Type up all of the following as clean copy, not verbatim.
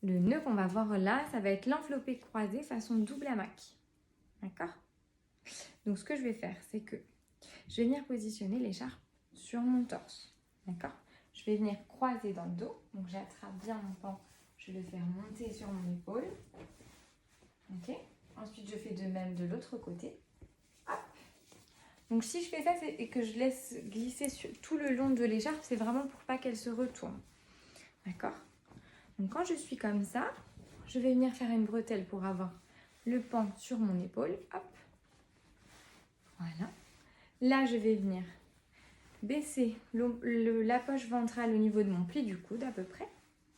Le nœud qu'on va voir là, ça va être l'enveloppé croisé façon double hamac. D'accord? Donc ce que je vais faire, c'est que je vais venir positionner l'écharpe sur mon torse. D'accord? Je vais venir croiser dans le dos. Donc j'attrape bien mon pan. Je vais le faire monter sur mon épaule. Ok? Ensuite, je fais de même de l'autre côté. Hop. Donc si je fais ça et que je laisse glisser tout le long de l'écharpe, c'est vraiment pour pas qu'elle se retourne. D'accord? Donc quand je suis comme ça, je vais venir faire une bretelle pour avoir le pan sur mon épaule. Hop. Voilà. Là, je vais venir baisser la poche ventrale au niveau de mon pli du coude à peu près.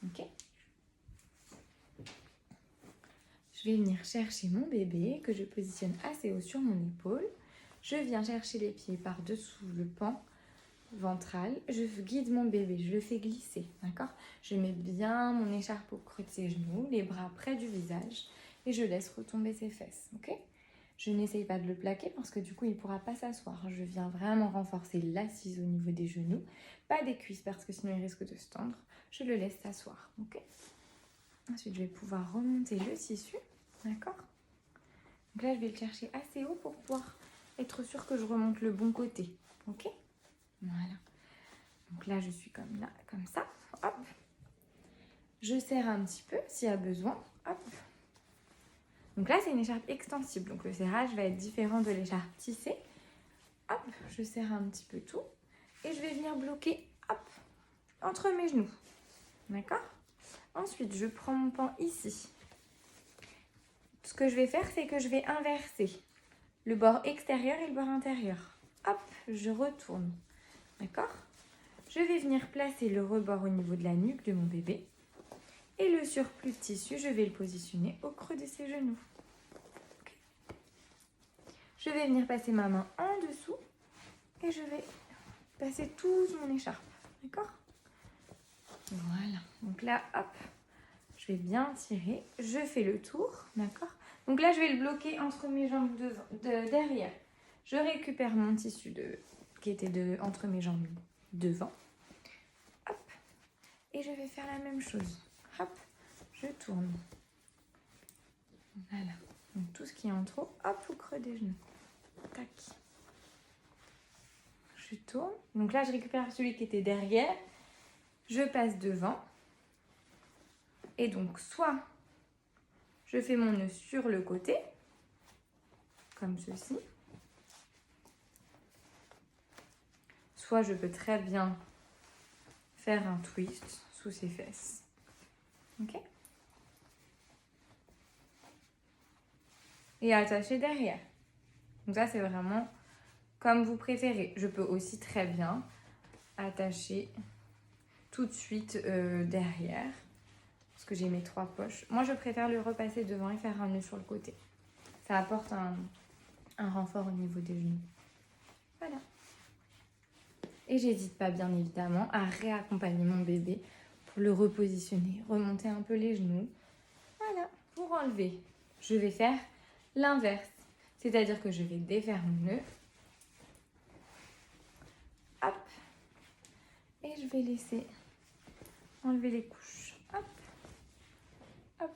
Ok. Je vais venir chercher mon bébé que je positionne assez haut sur mon épaule. Je viens chercher les pieds par-dessous le pan ventral. Je guide mon bébé, je le fais glisser, d'accord? Je mets bien mon écharpe au creux de ses genoux, les bras près du visage et je laisse retomber ses fesses, ok? Je n'essaye pas de le plaquer parce que du coup, il ne pourra pas s'asseoir. Je viens vraiment renforcer l'assise au niveau des genoux, pas des cuisses parce que sinon il risque de se tendre. Je le laisse s'asseoir, ok? Ensuite, je vais pouvoir remonter le tissu, d'accord? Donc là, je vais le chercher assez haut pour pouvoir être sûre que je remonte le bon côté, ok? Voilà. Donc là, je suis comme là, comme ça, hop. Je serre un petit peu s'il y a besoin, hop. Donc là, c'est une écharpe extensible, donc le serrage va être différent de l'écharpe tissée. Hop, je serre un petit peu tout et je vais venir bloquer, hop, entre mes genoux, d'accord? Ensuite, je prends mon pan ici. Ce que je vais faire, c'est que je vais inverser le bord extérieur et le bord intérieur. Hop, je retourne, d'accord? Je vais venir placer le rebord au niveau de la nuque de mon bébé. Et le surplus de tissu, je vais le positionner au creux de ses genoux. Okay. Je vais venir passer ma main en dessous et je vais passer toute mon écharpe. D'accord? Voilà. Donc là, hop, je vais bien tirer. Je fais le tour. D'accord? Donc là, je vais le bloquer entre mes jambes derrière. Je récupère mon tissu qui était entre mes jambes devant. Hop. Et je vais faire la même chose. Hop. Je tourne. Voilà. Donc tout ce qui est en trop, hop, au creux des genoux. Tac. Je tourne. Donc là, je récupère celui qui était derrière. Je passe devant. Et donc, soit je fais mon nœud sur le côté, comme ceci. Soit je peux très bien faire un twist sous ses fesses. Ok? Et attacher derrière. Donc ça, c'est vraiment comme vous préférez. Je peux aussi très bien attacher tout de suite derrière. Parce que j'ai mes 3 poches. Moi, je préfère le repasser devant et faire un nœud sur le côté. Ça apporte un renfort au niveau des genoux. Voilà. Et j'hésite pas, bien évidemment, à réaccompagner mon bébé pour le repositionner. Remonter un peu les genoux. Voilà. Pour enlever, je vais faire l'inverse. C'est-à-dire que je vais défaire mon nœud. Hop. Et je vais laisser enlever les couches. Hop. Hop.